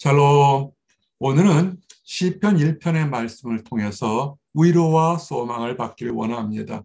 샬롬. 오늘은 시편 1편의 말씀을 통해서 위로와 소망을 받기를 원합니다.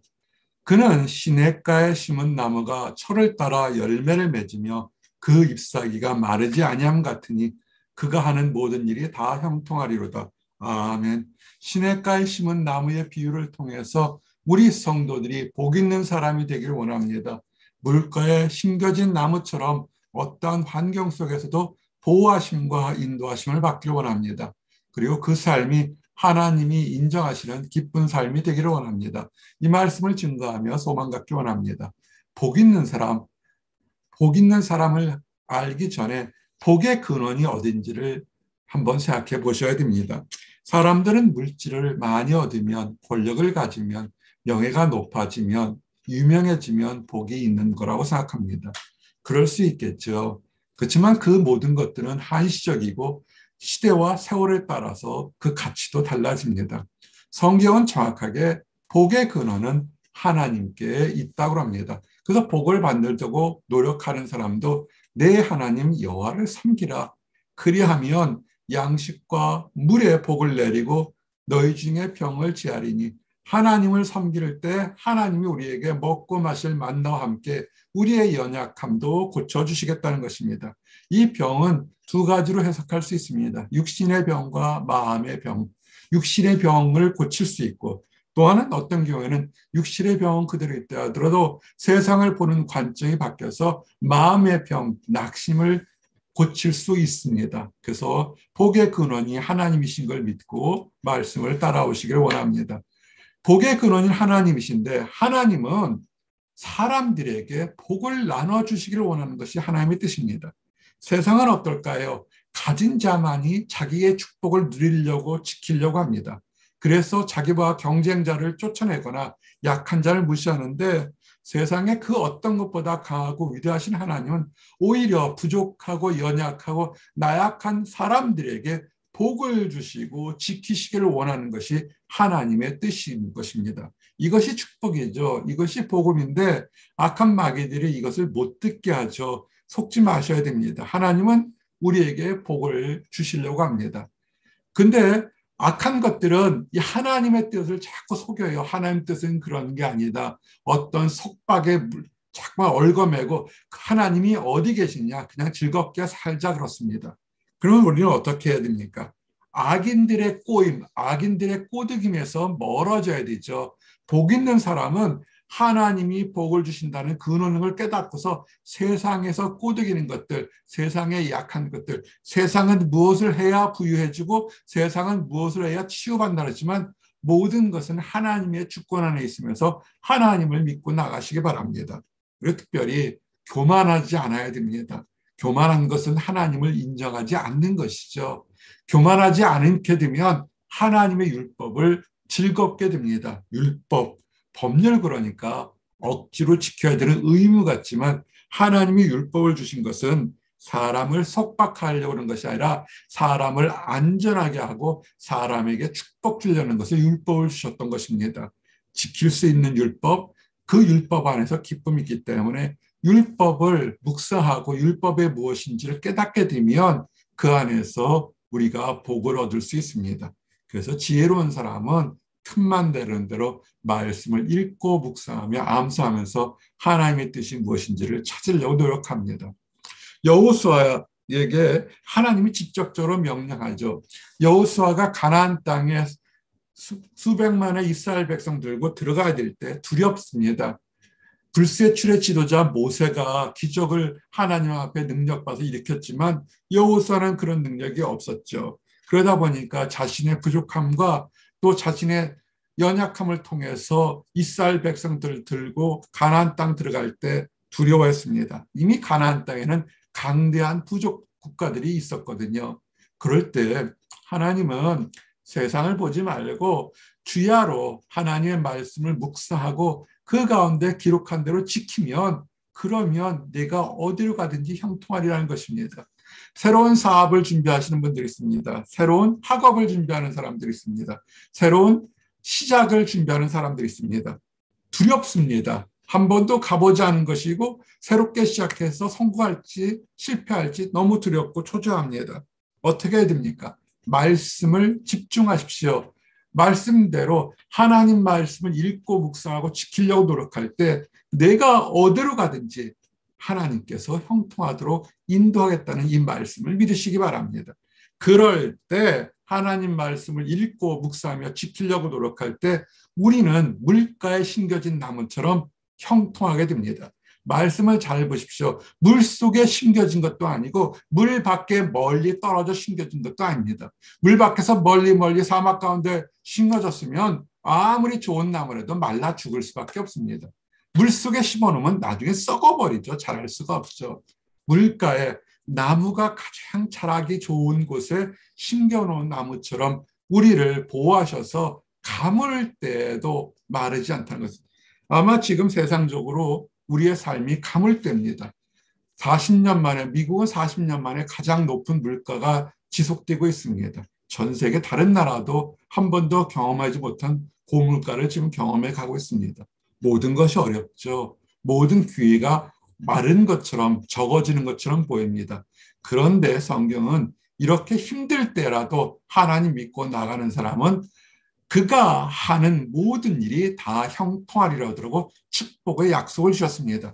그는 시냇가에 심은 나무가 철을 따라 열매를 맺으며 그 잎사귀가 마르지 아니함 같으니 그가 하는 모든 일이 다 형통하리로다. 아멘. 시냇가에 심은 나무의 비유를 통해서 우리 성도들이 복 있는 사람이 되기를 원합니다. 물가에 심겨진 나무처럼 어떠한 환경 속에서도 보호하심과 인도하심을 받기를 원합니다. 그리고 그 삶이 하나님이 인정하시는 기쁜 삶이 되기를 원합니다. 이 말씀을 증거하며 소망 갖기 원합니다. 복 있는 사람, 복 있는 사람을 알기 전에 복의 근원이 어딘지를 한번 생각해 보셔야 됩니다. 사람들은 물질을 많이 얻으면, 권력을 가지면, 명예가 높아지면, 유명해지면 복이 있는 거라고 생각합니다. 그럴 수 있겠죠. 그렇지만 그 모든 것들은 한시적이고 시대와 세월에 따라서 그 가치도 달라집니다. 성경은 정확하게 복의 근원은 하나님께 있다고 합니다. 그래서 복을 받으려고 노력하는 사람도 내 하나님 여호와를 섬기라. 그리하면 양식과 물의 복을 내리고 너희 중에 병을 지하리니 하나님을 섬길 때 하나님이 우리에게 먹고 마실 만나와 함께 우리의 연약함도 고쳐주시겠다는 것입니다. 이 병은 두 가지로 해석할 수 있습니다. 육신의 병과 마음의 병. 육신의 병을 고칠 수 있고 또한은 어떤 경우에는 육신의 병은 그대로 있다 하더라도 세상을 보는 관점이 바뀌어서 마음의 병, 낙심을 고칠 수 있습니다. 그래서 복의 근원이 하나님이신 걸 믿고 말씀을 따라오시기를 원합니다. 복의 근원인 하나님이신데 하나님은 사람들에게 복을 나눠주시기를 원하는 것이 하나님의 뜻입니다. 세상은 어떨까요? 가진 자만이 자기의 축복을 누리려고 지키려고 합니다. 그래서 자기와 경쟁자를 쫓아내거나 약한 자를 무시하는데 세상에 그 어떤 것보다 강하고 위대하신 하나님은 오히려 부족하고 연약하고 나약한 사람들에게 복을 주시고 지키시기를 원하는 것이 하나님의 뜻인 것입니다. 이것이 축복이죠. 이것이 복음인데 악한 마귀들이 이것을 못 듣게 하죠. 속지 마셔야 됩니다. 하나님은 우리에게 복을 주시려고 합니다. 근데 악한 것들은 이 하나님의 뜻을 자꾸 속여요. 하나님 뜻은 그런 게 아니다. 어떤 속박에 자꾸 얽어매고 하나님이 어디 계시냐 그냥 즐겁게 살자 그렇습니다. 그러면 우리는 어떻게 해야 됩니까? 악인들의 꼬임, 악인들의 꼬드김에서 멀어져야 되죠. 복 있는 사람은 하나님이 복을 주신다는 근원을 깨닫고서 세상에서 꼬드기는 것들, 세상에 약한 것들, 세상은 무엇을 해야 부유해지고 세상은 무엇을 해야 치유받는다 했지만 모든 것은 하나님의 주권 안에 있으면서 하나님을 믿고 나가시기 바랍니다. 그리고 특별히 교만하지 않아야 됩니다. 교만한 것은 하나님을 인정하지 않는 것이죠. 교만하지 않게 되면 하나님의 율법을 즐겁게 됩니다. 율법, 법률 그러니까 억지로 지켜야 되는 의무 같지만 하나님이 율법을 주신 것은 사람을 속박하려고 하는 것이 아니라 사람을 안전하게 하고 사람에게 축복 주려는 것을 율법을 주셨던 것입니다. 지킬 수 있는 율법, 그 율법 안에서 기쁨이 있기 때문에 율법을 묵상하고 율법이 무엇인지를 깨닫게 되면 그 안에서 우리가 복을 얻을 수 있습니다. 그래서 지혜로운 사람은 틈만 되는 대로 말씀을 읽고 묵상하며 암송하면서 하나님의 뜻이 무엇인지를 찾으려고 노력합니다. 여호수아에게 하나님이 직접적으로 명령하죠. 여호수아가 가나안 땅에 수백만의 이스라엘 백성 들고 들어가야 될 때 두렵습니다. 불세출의 지도자 모세가 기적을 하나님 앞에 능력받아서 일으켰지만 여호수아는 그런 능력이 없었죠. 그러다 보니까 자신의 부족함과 또 자신의 연약함을 통해서 이스라엘 백성들을 들고 가나안 땅 들어갈 때 두려워했습니다. 이미 가나안 땅에는 강대한 부족 국가들이 있었거든요. 그럴 때 하나님은 세상을 보지 말고 주야로 하나님의 말씀을 묵상하고 그 가운데 기록한 대로 지키면 그러면 내가 어디로 가든지 형통하리라는 것입니다. 새로운 사업을 준비하시는 분들이 있습니다. 새로운 학업을 준비하는 사람들이 있습니다. 새로운 시작을 준비하는 사람들이 있습니다. 두렵습니다. 한 번도 가보지 않은 것이고 새롭게 시작해서 성공할지 실패할지 너무 두렵고 초조합니다. 어떻게 해야 됩니까? 말씀을 집중하십시오. 말씀대로 하나님 말씀을 읽고 묵상하고 지키려고 노력할 때 내가 어디로 가든지 하나님께서 형통하도록 인도하겠다는 이 말씀을 믿으시기 바랍니다. 그럴 때 하나님 말씀을 읽고 묵상하며 지키려고 노력할 때 우리는 물가에 심겨진 나무처럼 형통하게 됩니다. 말씀을 잘 보십시오. 물 속에 심겨진 것도 아니고 물 밖에 멀리 떨어져 심겨진 것도 아닙니다. 물 밖에서 멀리 사막 가운데 심어졌으면 아무리 좋은 나무라도 말라 죽을 수밖에 없습니다. 물 속에 심어놓으면 나중에 썩어버리죠. 자랄 수가 없죠. 물가에 나무가 가장 자라기 좋은 곳에 심겨놓은 나무처럼 우리를 보호하셔서 가물 때에도 마르지 않다는 것입니다. 아마 지금 세상적으로 우리의 삶이 가물때입니다. 40년 만에, 미국은 40년 만에 가장 높은 물가가 지속되고 있습니다. 전 세계 다른 나라도 한 번도 경험하지 못한 고물가를 지금 경험해 가고 있습니다. 모든 것이 어렵죠. 모든 기회가 마른 것처럼 적어지는 것처럼 보입니다. 그런데 성경은 이렇게 힘들 때라도 하나님 믿고 나가는 사람은 그가 하는 모든 일이 다 형통하리라 하더라고 축복의 약속을 주셨습니다.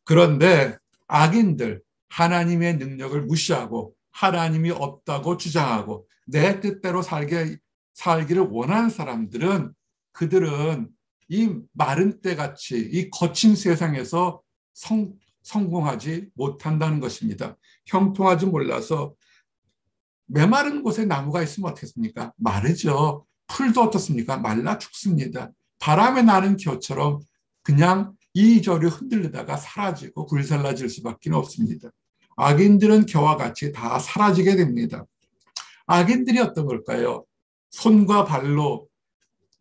그런데 악인들, 하나님의 능력을 무시하고 하나님이 없다고 주장하고 내 뜻대로 살기를 원하는 사람들은 그들은 이 마른 때같이 이 거친 세상에서 성공하지 못한다는 것입니다. 형통하지 몰라서 메마른 곳에 나무가 있으면 어떻겠습니까? 마르죠. 풀도 어떻습니까? 말라 죽습니다. 바람에 나는 겨처럼 그냥 이리저리 흔들리다가 사라지고 불살라질 수밖에 없습니다. 악인들은 겨와 같이 다 사라지게 됩니다. 악인들이 어떤 걸까요? 손과 발로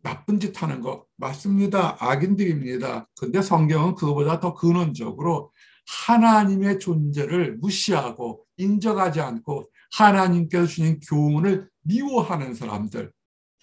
나쁜 짓 하는 거 맞습니다. 악인들입니다. 근데 성경은 그거보다 더 근원적으로 하나님의 존재를 무시하고 인정하지 않고 하나님께서 주신 교훈을 미워하는 사람들,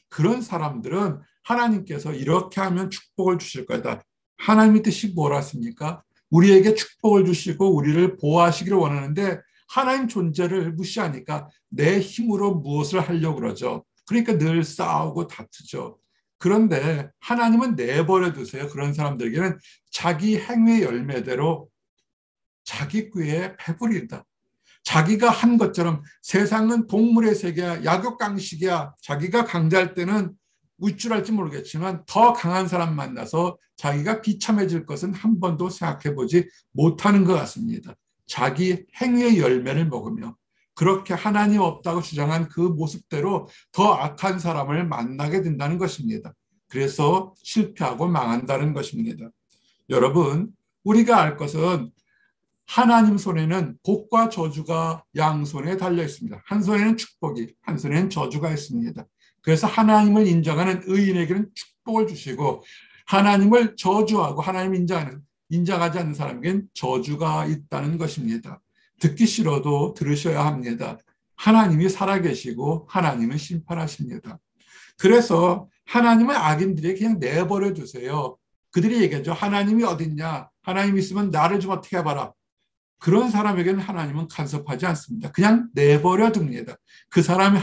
그런 사람들은 하나님께서 이렇게 하면 축복을 주실 거다. 하나님의 뜻이 뭐라습니까? 우리에게 축복을 주시고 우리를 보호하시기를 원하는데 하나님 존재를 무시하니까 내 힘으로 무엇을 하려고 그러죠. 그러니까 늘 싸우고 다투죠. 그런데 하나님은 내버려 두세요. 그런 사람들에게는 자기 행위의 열매대로 자기 꾀에 배부린다. 자기가 한 것처럼 세상은 동물의 세계야, 약육강식이야. 자기가 강자할 때는 우쭐할지 모르겠지만 더 강한 사람 만나서 자기가 비참해질 것은 한 번도 생각해보지 못하는 것 같습니다. 자기 행위의 열매를 먹으며 그렇게 하나님 없다고 주장한 그 모습대로 더 악한 사람을 만나게 된다는 것입니다. 그래서 실패하고 망한다는 것입니다. 여러분, 우리가 알 것은 하나님 손에는 복과 저주가 양손에 달려 있습니다. 한 손에는 축복이, 한 손에는 저주가 있습니다. 그래서 하나님을 인정하는 의인에게는 축복을 주시고 하나님을 저주하고 하나님 인정하지 않는 사람에게는 저주가 있다는 것입니다. 듣기 싫어도 들으셔야 합니다. 하나님이 살아계시고 하나님은 심판하십니다. 그래서 하나님은 악인들에게 그냥 내버려 두세요. 그들이 얘기하죠. 하나님이 어딨냐? 하나님 있으면 나를 좀 어떻게 해봐라. 그런 사람에게는 하나님은 간섭하지 않습니다. 그냥 내버려 둡니다. 그 사람이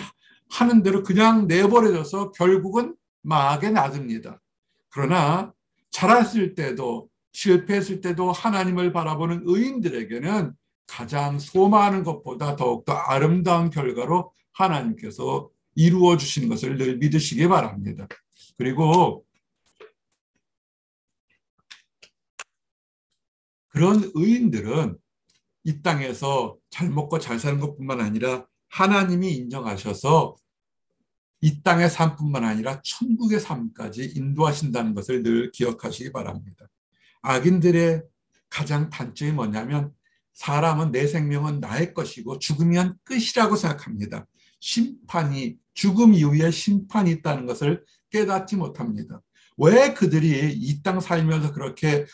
하는 대로 그냥 내버려져서 결국은 망하게 놔둡니다. 그러나 잘했을 때도 실패했을 때도 하나님을 바라보는 의인들에게는 가장 소망하는 것보다 더욱더 아름다운 결과로 하나님께서 이루어 주시는 것을 늘 믿으시기 바랍니다. 그리고 그런 의인들은 이 땅에서 잘 먹고 잘 사는 것뿐만 아니라 하나님이 인정하셔서 이 땅의 삶뿐만 아니라 천국의 삶까지 인도하신다는 것을 늘 기억하시기 바랍니다. 악인들의 가장 단점이 뭐냐면 사람은 내 생명은 나의 것이고 죽으면 끝이라고 생각합니다. 죽음 이후에 심판이 있다는 것을 깨닫지 못합니다. 왜 그들이 이 땅 살면서 그렇게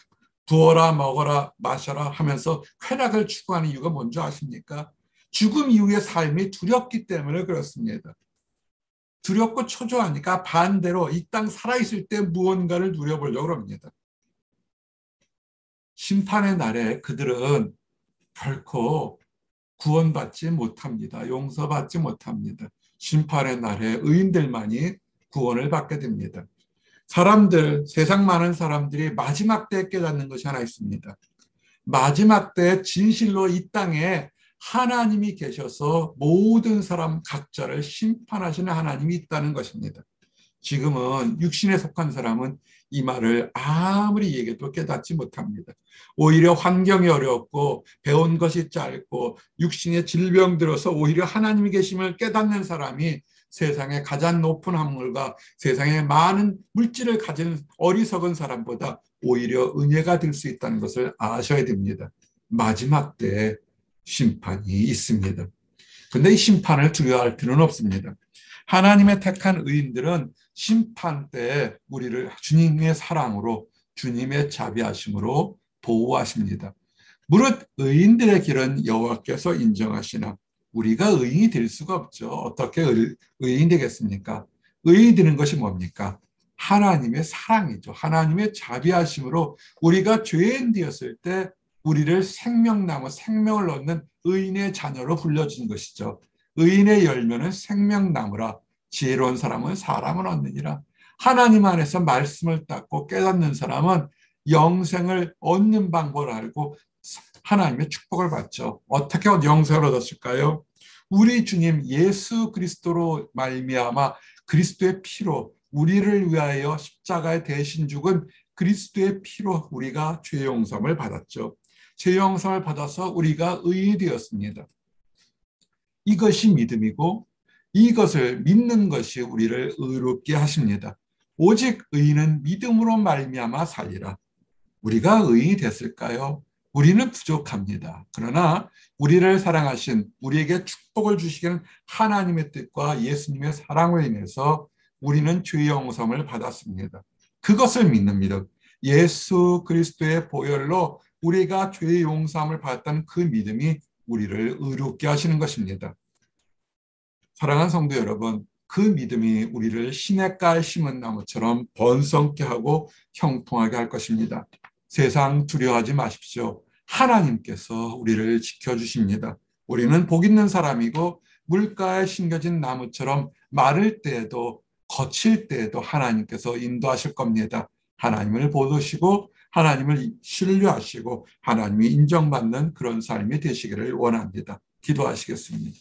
부어라 먹어라 마셔라 하면서 쾌락을 추구하는 이유가 뭔지 아십니까? 죽음 이후의 삶이 두렵기 때문에 그렇습니다. 두렵고 초조하니까 반대로 이 땅 살아있을 때 무언가를 누려보려고 합니다. 심판의 날에 그들은 결코 구원받지 못합니다. 용서받지 못합니다. 심판의 날에 의인들만이 구원을 받게 됩니다. 세상 많은 사람들이 마지막 때에 깨닫는 것이 하나 있습니다. 마지막 때 진실로 이 땅에 하나님이 계셔서 모든 사람 각자를 심판하시는 하나님이 있다는 것입니다. 지금은 육신에 속한 사람은 이 말을 아무리 얘기해도 깨닫지 못합니다. 오히려 환경이 어렵고 배운 것이 짧고 육신의 질병 들어서 오히려 하나님이 계심을 깨닫는 사람이 세상의 가장 높은 학문과 세상의 많은 물질을 가진 어리석은 사람보다 오히려 은혜가 될 수 있다는 것을 아셔야 됩니다. 마지막 때에 심판이 있습니다. 그런데 이 심판을 두려워할 필요는 없습니다. 하나님의 택한 의인들은 심판 때에 우리를 주님의 사랑으로 주님의 자비하심으로 보호하십니다. 무릇 의인들의 길은 여호와께서 인정하시나 우리가 의인이 될 수가 없죠. 어떻게 의인이 되겠습니까? 의인이 되는 것이 뭡니까? 하나님의 사랑이죠. 하나님의 자비하심으로 우리가 죄인 되었을 때 우리를 생명을 얻는 의인의 자녀로 불려준 것이죠. 의인의 열매는 생명나무라. 지혜로운 사람은 사랑을 얻느니라. 하나님 안에서 말씀을 닦고 깨닫는 사람은 영생을 얻는 방법을 알고 하나님의 축복을 받죠. 어떻게 영생을 얻었을까요? 우리 주님 예수 그리스도로 말미암아 그리스도의 피로 우리를 위하여 십자가에 대신 죽은 그리스도의 피로 우리가 죄 용서를 받았죠. 죄 용서를 받아서 우리가 의인이 되었습니다. 이것이 믿음이고 이것을 믿는 것이 우리를 의롭게 하십니다. 오직 의인은 믿음으로 말미암아 살리라. 우리가 의인이 됐을까요? 우리는 부족합니다. 그러나 우리를 사랑하신 우리에게 축복을 주시기는 하나님의 뜻과 예수님의 사랑으로 인해서 우리는 죄 용서를 받았습니다. 그것을 믿는 믿음, 예수 그리스도의 보혈로 우리가 죄 용서함을 받았다는 그 믿음이 우리를 의롭게 하시는 것입니다. 사랑하는 성도 여러분, 그 믿음이 우리를 시냇가에 심은 나무처럼 번성케 하고 형통하게 할 것입니다. 세상 두려워하지 마십시오. 하나님께서 우리를 지켜주십니다. 우리는 복 있는 사람이고 물가에 심겨진 나무처럼 마를 때에도 거칠 때에도 하나님께서 인도하실 겁니다. 하나님을 보시고 하나님을 신뢰하시고 하나님이 인정받는 그런 삶이 되시기를 원합니다. 기도하시겠습니다.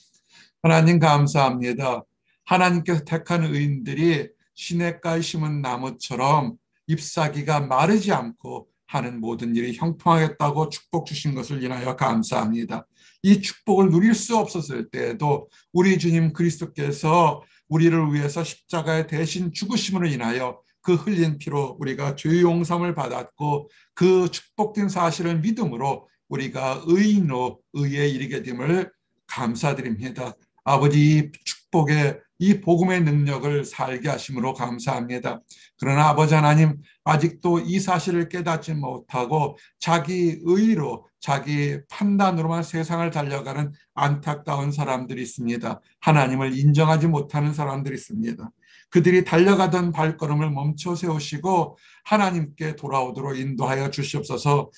하나님 감사합니다. 하나님께서 택한 의인들이 시냇가에 심은 나무처럼 잎사귀가 마르지 않고 하는 모든 일이 형통하겠다고 축복 주신 것을 인하여 감사합니다. 이 축복을 누릴 수 없었을 때에도 우리 주님 그리스도께서 우리를 위해서 십자가에 대신 죽으심으로 인하여 그 흘린 피로 우리가 죄 용서를 받았고 그 축복된 사실을 믿음으로 우리가 의인으로 의에 이르게 됨을 감사드립니다. 아버지 축복의 이 복음의 능력을 살게 하심으로 감사합니다. 그러나 아버지 하나님 아직도 이 사실을 깨닫지 못하고 자기 의로 자기 판단으로만 세상을 달려가는 안타까운 사람들이 있습니다. 하나님을 인정하지 못하는 사람들이 있습니다. 그들이 달려가던 발걸음을 멈춰 세우시고 하나님께 돌아오도록 인도하여 주시옵소서.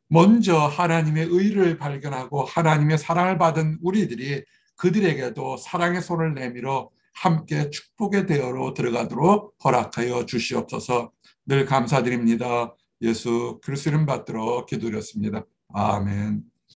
먼저 하나님의 의를 발견하고 하나님의 사랑을 받은 우리들이 그들에게도 사랑의 손을 내밀어 함께 축복의 대화로 들어가도록 허락하여 주시옵소서. 늘 감사드립니다. 예수 그리스도 이름 받들어 기도드렸습니다. 아멘.